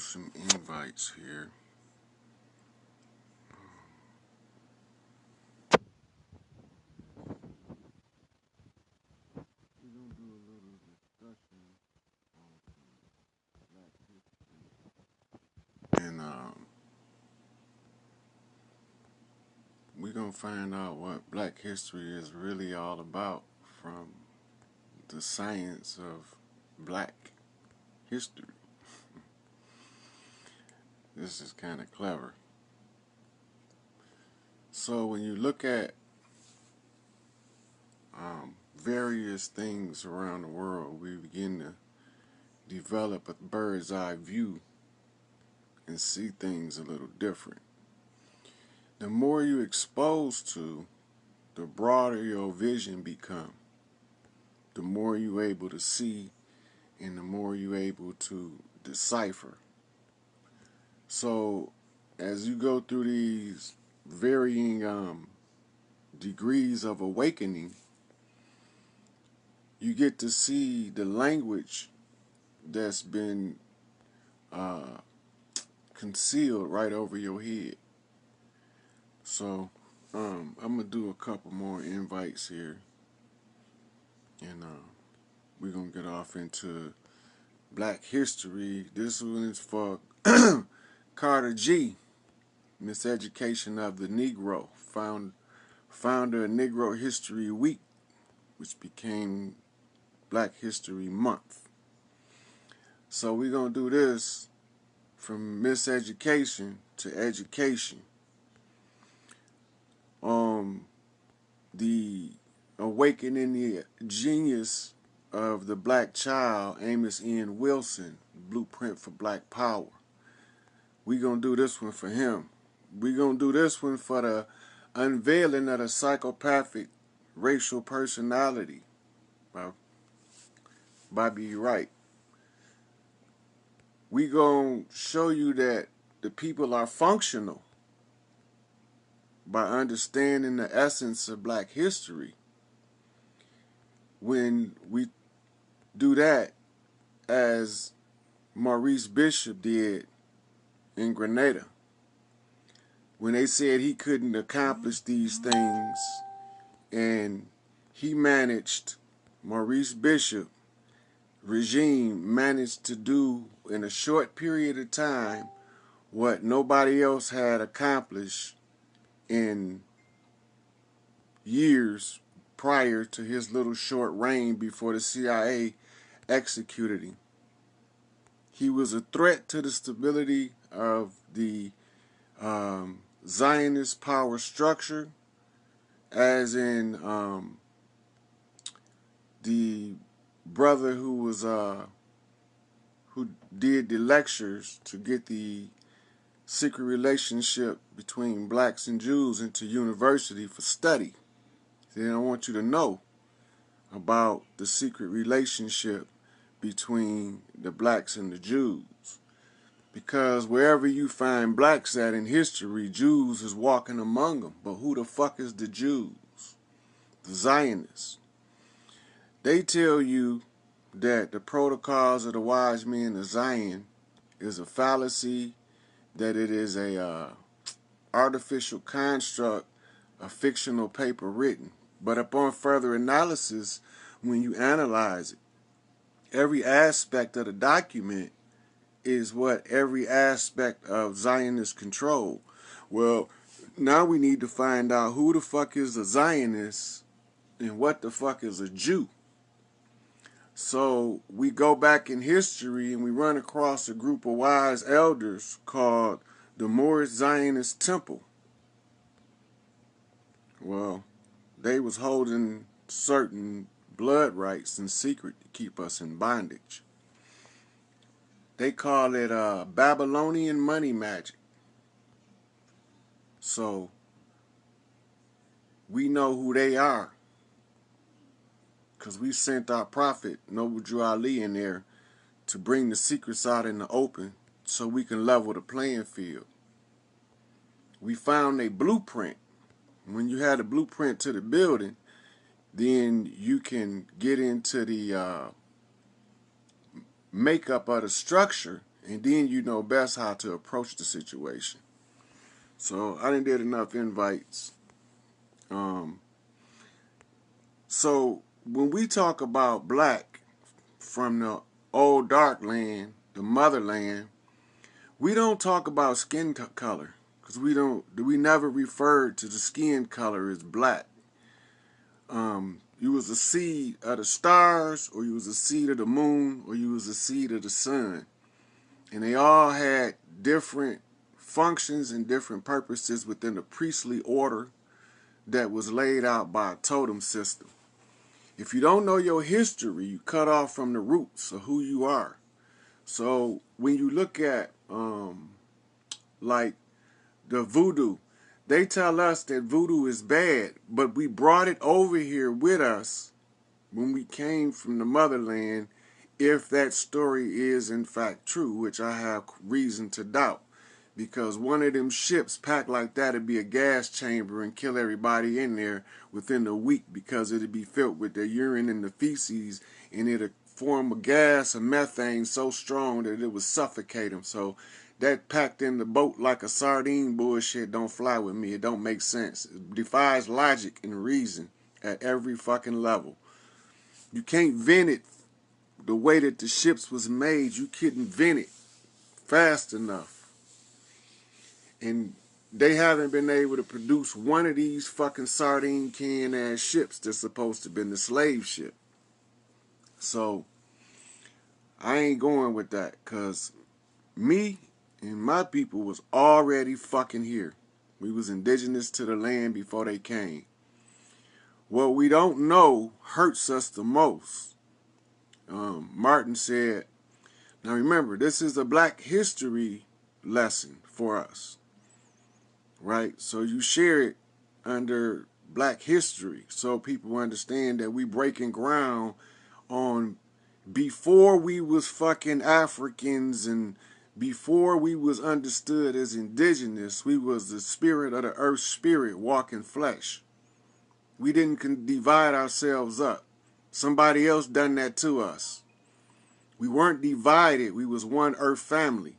some invites here. We're going to do a little discussion on Black history. And we're going to find out what Black history is really all about from the science of Black history. This is kind of clever. So when you look at various things around the world, we begin to develop a bird's eye view and see things a little different. The more you're exposed to, the broader your vision becomes. The more you're able to see and the more you're able to decipher. So as you go through these varying degrees of awakening, you get to see the language that's been concealed right over your head. So I'm gonna do a couple more invites here, and we're gonna get off into Black history. This one is for Carter G, Miseducation of the Negro, founder of Negro History Week, which became Black History Month. So we're going to do this from miseducation to education. The awakening the genius of the black child, Amos N. Wilson, Blueprint for Black Power. We're going to do this one for him. We're going to do this one for the unveiling of the psychopathic racial personality by Bobby Wright. We gonna show you that the people are functional by understanding the essence of Black history. When we do that, as Maurice Bishop did in Grenada, when they said he couldn't accomplish these things, and he managed, Maurice Bishop regime managed to do in a short period of time what nobody else had accomplished in years prior to his little short reign before the CIA executed him. He was a threat to the stability of the Zionist power structure, as in the brother who did the lectures to get the secret relationship between blacks and Jews into university for study. They don't want you to know about the secret relationship between the blacks and the Jews, because wherever you find blacks at in history, Jews is walking among them. But who the fuck is the Jews? The Zionists. They tell you that the protocols of the wise men of Zion is a fallacy, that it is a artificial construct, a fictional paper written. But upon further analysis, when you analyze it, every aspect of the document is what every aspect of Zionist control. Well, now we need to find out who the fuck is a Zionist and what the fuck is a Jew. So we go back in history and we run across a group of wise elders called the Moorish Zionist Temple. Well, they was holding certain blood rights in secret to keep us in bondage. They call it Babylonian money magic. So we know who they are, because we sent our prophet, Noble Drew Ali, in there to bring the secrets out in the open so we can level the playing field. We found a blueprint. When you had a blueprint to the building, then you can get into the makeup of the structure and then you know best how to approach the situation. So I didn't did enough invites. So when we talk about black from the old dark land, the motherland, we don't talk about skin color because we never referred to the skin color as black. You was a seed of the stars, or you was a seed of the moon, or you was a seed of the sun. And they all had different functions and different purposes within the priestly order that was laid out by a totem system. If you don't know your history, you cut off from the roots of who you are. So when you look at like the voodoo, they tell us that voodoo is bad, but we brought it over here with us when we came from the motherland, if that story is in fact true, which I have reason to doubt. Because one of them ships packed like that would be a gas chamber and kill everybody in there within a week, because it'd be filled with their urine and the feces, and it'd form a gas, a methane so strong that it would suffocate them. So that packed in the boat like a sardine bullshit don't fly with me. It don't make sense. It defies logic and reason at every fucking level. You can't vent it the way that the ships was made. You couldn't vent it fast enough. And they haven't been able to produce one of these fucking sardine can ass ships that's supposed to have been the slave ship. So I ain't going with that, because me and my people was already fucking here. We was indigenous to the land before they came. What we don't know hurts us the most. Martin said, now remember, this is a black history lesson for us, right? So you share it under black history so people understand that we breaking ground on before we was fucking Africans, and before we was understood as indigenous. We was the spirit of the earth spirit walking flesh. We didn't divide ourselves up. Somebody else done that to us. We weren't divided. We was one earth family.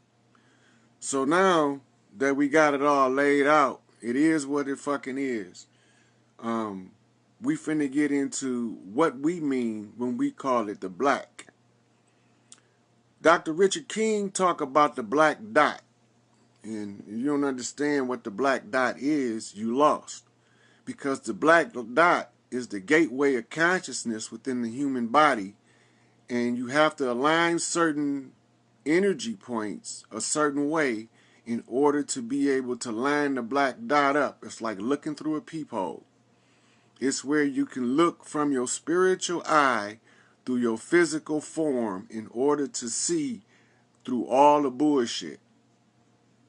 So now that we got it all laid out, it is what it fucking is. We finna get into what we mean when we call it the black. Dr. Richard King talk about the black dot. And if you don't understand what the black dot is, you lost. Because the black dot is the gateway of consciousness within the human body, and you have to align certain energy points a certain way in order to be able to line the black dot up. It's like looking through a peephole. It's where you can look from your spiritual eye through your physical form in order to see through all the bullshit.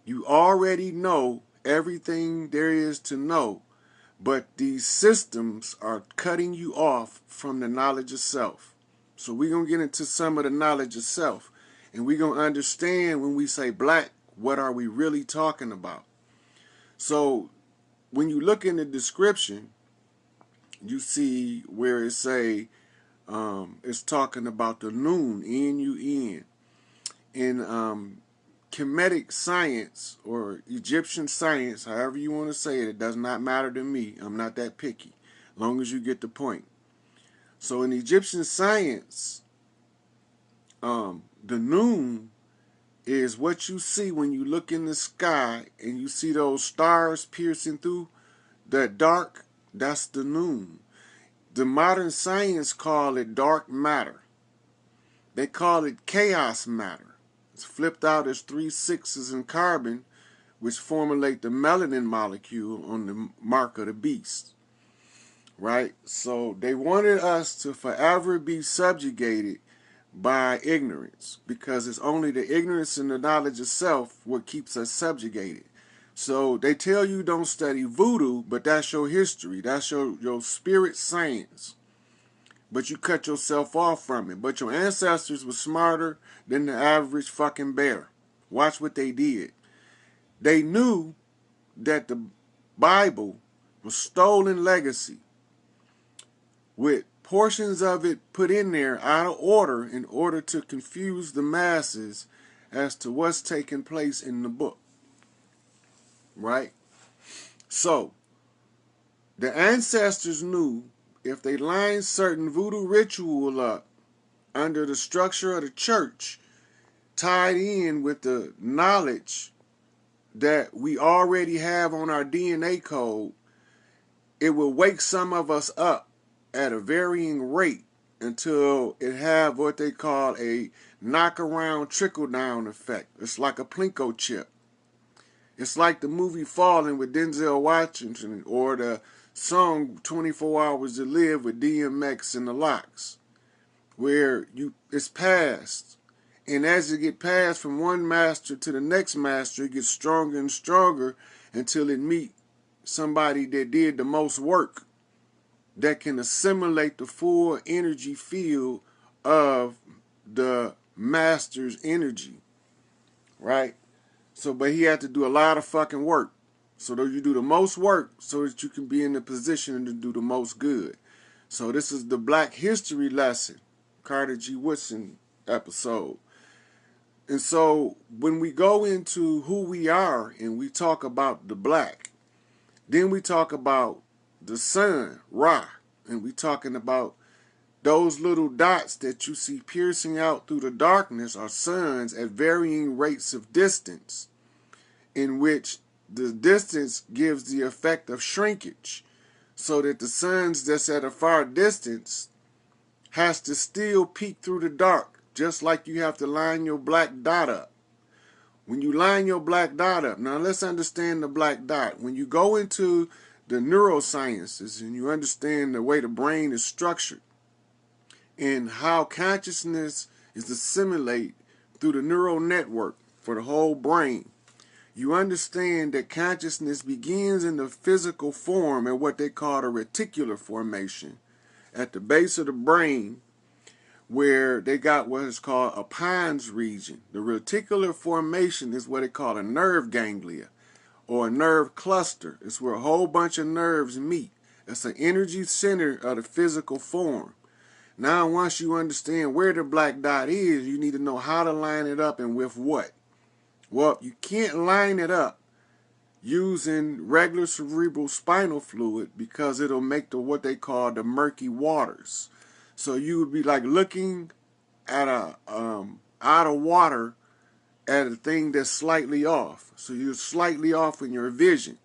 You already know everything there is to know, but these systems are cutting you off from the knowledge of self. So we're going to get into some of the knowledge of self, and we're going to understand when we say black, what are we really talking about? So when you look in the description, you see where it say, it's talking about the noon, N-U-N. In Kemetic science, or Egyptian science, however you want to say it, it does not matter to me. I'm not that picky, as long as you get the point. So in Egyptian science, the noon is what you see when you look in the sky and you see those stars piercing through that dark. That's the noon. The modern science call it dark matter. They call it chaos matter. It's flipped out as 3 6s in carbon, which formulate the melanin molecule on the mark of the beast. Right? So they wanted us to forever be subjugated by ignorance, because it's only the ignorance and the knowledge of self what keeps us subjugated. So they tell you don't study voodoo, but that's your history. That's your spirit science. But you cut yourself off from it. But your ancestors were smarter than the average fucking bear. Watch what they did. They knew that the Bible was stolen legacy, with portions of it put in there out of order in order to confuse the masses as to what's taking place in the book, right? So, the ancestors knew if they lined certain voodoo ritual up under the structure of the church, tied in with the knowledge that we already have on our DNA code, it will wake some of us up at a varying rate until it have what they call a knock-around trickle-down effect. It's like a Plinko chip. It's like the movie Fallen with Denzel Washington, or the song 24 Hours to Live with DMX and the Locks, where it's passed. And as it get passed from one master to the next master, it gets stronger and stronger until it meet somebody that did the most work, that can assimilate the full energy field of the master's energy, right? So, but he had to do a lot of fucking work. So that you do the most work so that you can be in the position to do the most good. So this is the Black History lesson, Carter G. Woodson episode. And so when we go into who we are and we talk about the black, then we talk about the sun, Ra, and we talking about those little dots that you see piercing out through the darkness are suns at varying rates of distance, in which the distance gives the effect of shrinkage, so that the suns that's at a far distance has to still peek through the dark, just like you have to line your black dot up. When you line your black dot up, now let's understand the black dot. When you go into the neurosciences and you understand the way the brain is structured and how consciousness is assimilated through the neural network for the whole brain, you understand that consciousness begins in the physical form at what they call the reticular formation at the base of the brain, where they got what is called a pons region. The reticular formation is what they call a nerve ganglia or a nerve cluster. It's where a whole bunch of nerves meet. It's an energy center of the physical form. Now, once you understand where the black dot is, you need to know how to line it up and with what. Well, you can't line it up using regular cerebral spinal fluid because it'll make what they call the murky waters. So you would be like looking at a out of water at a thing that's slightly off. So you're slightly off in your vision.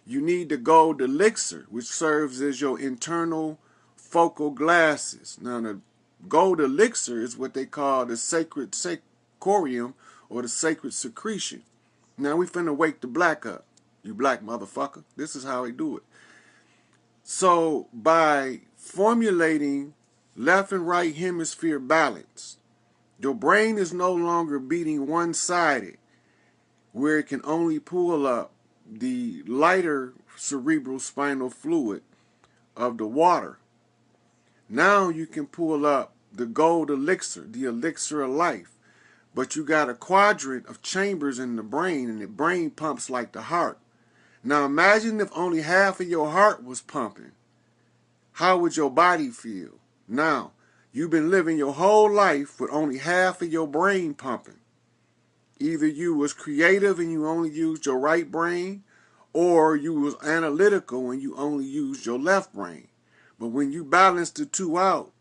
You need the gold elixir, which serves as your internal focal glasses. Now the gold elixir is what they call the sacred corium, or the sacred secretion. Now we finna wake the black up. You black motherfucker. This is how we do it. So by formulating left and right hemisphere balance, your brain is no longer beating one-sided, where it can only pull up the lighter cerebral spinal fluid of the water. Now you can pull up the gold elixir, the elixir of life. But you got a quadrant of chambers in the brain, and the brain pumps like the heart. Now imagine if only half of your heart was pumping. How would your body feel? Now, you've been living your whole life with only half of your brain pumping. Either you was creative and you only used your right brain, or you was analytical and you only used your left brain. But when you balance the two out,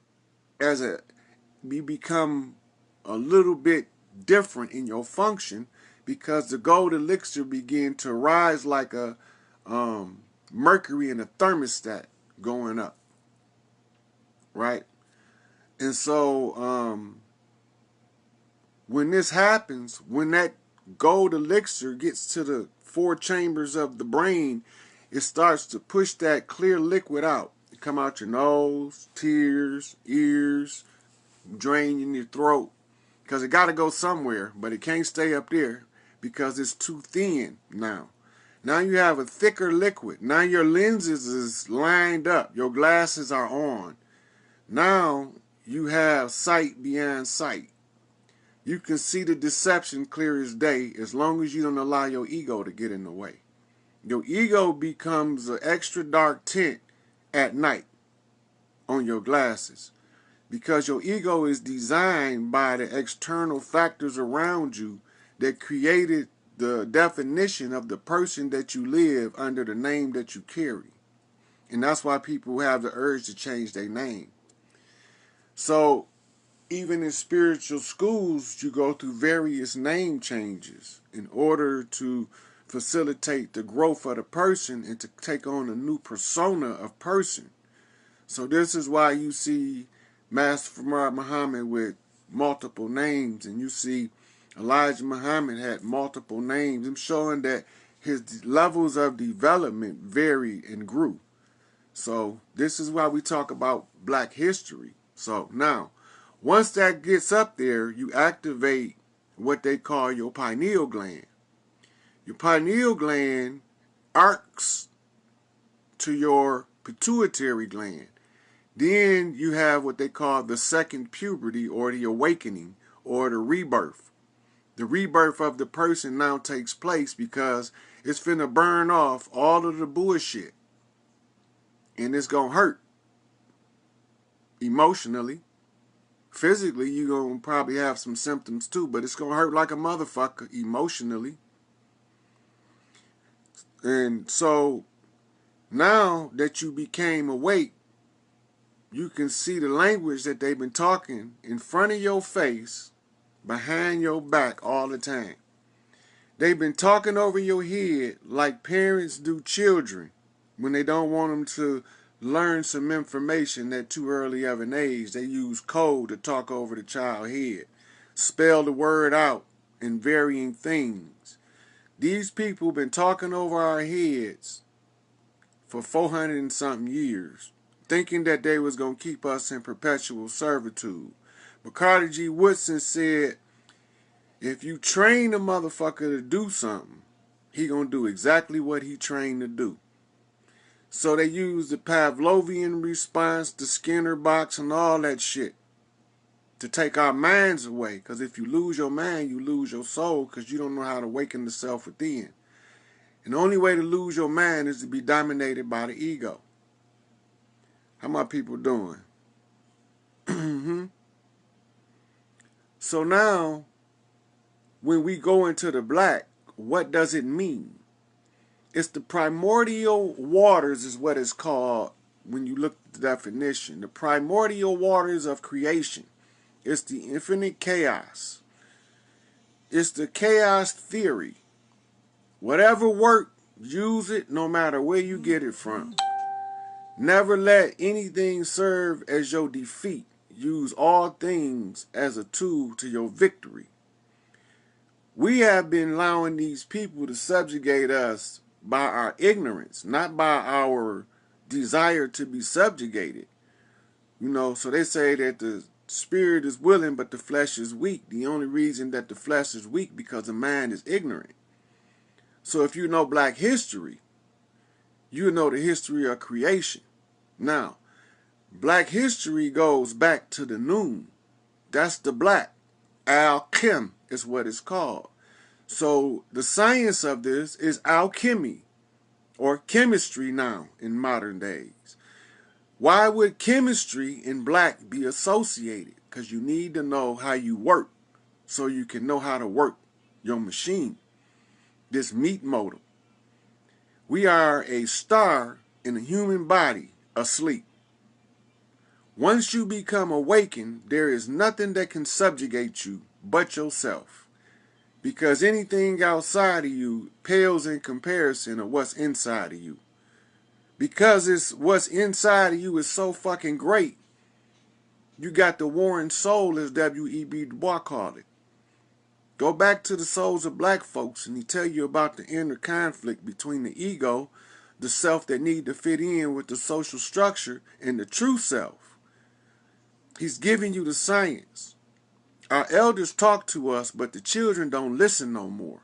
you become a little bit different in your function, because the gold elixir begin to rise like a mercury in a thermostat going up, right? And so when this happens, when that gold elixir gets to the 4 chambers of the brain, it starts to push that clear liquid out. It come out your nose, tears, ears, drain in your throat, because it got to go somewhere, but it can't stay up there because it's too thin now. Now you have a thicker liquid. Now your lenses is lined up. Your glasses are on. Now you have sight beyond sight. You can see the deception clear as day as long as you don't allow your ego to get in the way. Your ego becomes an extra dark tint at night on your glasses, because your ego is designed by the external factors around you that created the definition of the person that you live under the name that you carry. And that's why people have the urge to change their name. So even in spiritual schools, you go through various name changes in order to facilitate the growth of the person and to take on a new persona of person. So this is why you see Master Muhammad with multiple names, and you see Elijah Muhammad had multiple names. I'm showing that his levels of development varied and grew. So this is why we talk about black history. So now, once that gets up there, you activate what they call your pineal gland. Your pineal gland arcs to your pituitary gland. Then you have what they call the second puberty, or the awakening, or the rebirth. The rebirth of the person now takes place because it's finna burn off all of the bullshit. And it's gonna hurt. Emotionally. Physically, you're gonna probably have some symptoms too, but it's gonna hurt like a motherfucker emotionally. And so, now that you became awake, you can see the language that they've been talking in front of your face, behind your back all the time. They've been talking over your head like parents do children when they don't want them to learn some information at too early of an age. They use code to talk over the child's head, spell the word out in varying things. These people been talking over our heads for 400 and something years, thinking that they was going to keep us in perpetual servitude. But Carter G. Woodson said, if you train a motherfucker to do something, he going to do exactly what he trained to do. So they use the Pavlovian response, the Skinner box, and all that shit to take our minds away. Because if you lose your mind, you lose your soul, because you don't know how to awaken the self within. And the only way to lose your mind is to be dominated by the ego. How my people doing? So now, when we go into the black, what does it mean? It's the primordial waters is what it's called when you look at the definition. The primordial waters of creation. It's the infinite chaos. It's the chaos theory. Whatever work, use it no matter where you get it from. Never let anything serve as your defeat. Use all things as a tool to your victory. We have been allowing these people to subjugate us by our ignorance, not by our desire to be subjugated. You know, so they say that the spirit is willing, but the flesh is weak. The only reason that the flesh is weak because the mind is ignorant. So if you know black history, you know the history of creation. Now, black history goes back to the noon. That's the black. Alchem is what it's called. So the science of this is alchemy, or chemistry now in modern days. Why would chemistry and black be associated? Because you need to know how you work so you can know how to work your machine, this meat motor. We are a star in a human body asleep. Once you become awakened, there is nothing that can subjugate you but yourself. Because anything outside of you pales in comparison of what's inside of you. Because it's what's inside of you is so fucking great. You got the warring soul, as W.E.B. Du Bois called it. Go back to the souls of black folks and he tell you about the inner conflict between the ego, the self that need to fit in with the social structure, and the true self. He's giving you the science. Our elders talk to us, but the children don't listen no more.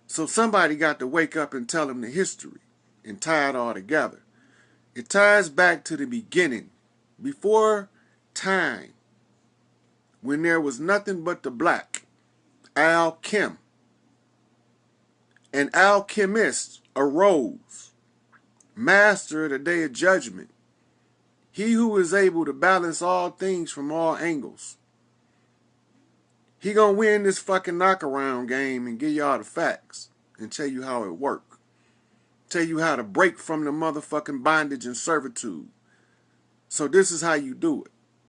So somebody got to wake up and tell them the history and tie it all together. It ties back to the beginning, before time, when there was nothing but the black, alchem. An alchemist arose, master of the day of judgment. He who is able to balance all things from all angles. He gonna win this fucking knockaround game and give y'all the facts and tell you how it work. Tell you how to break from the motherfucking bondage and servitude. So this is how you do it.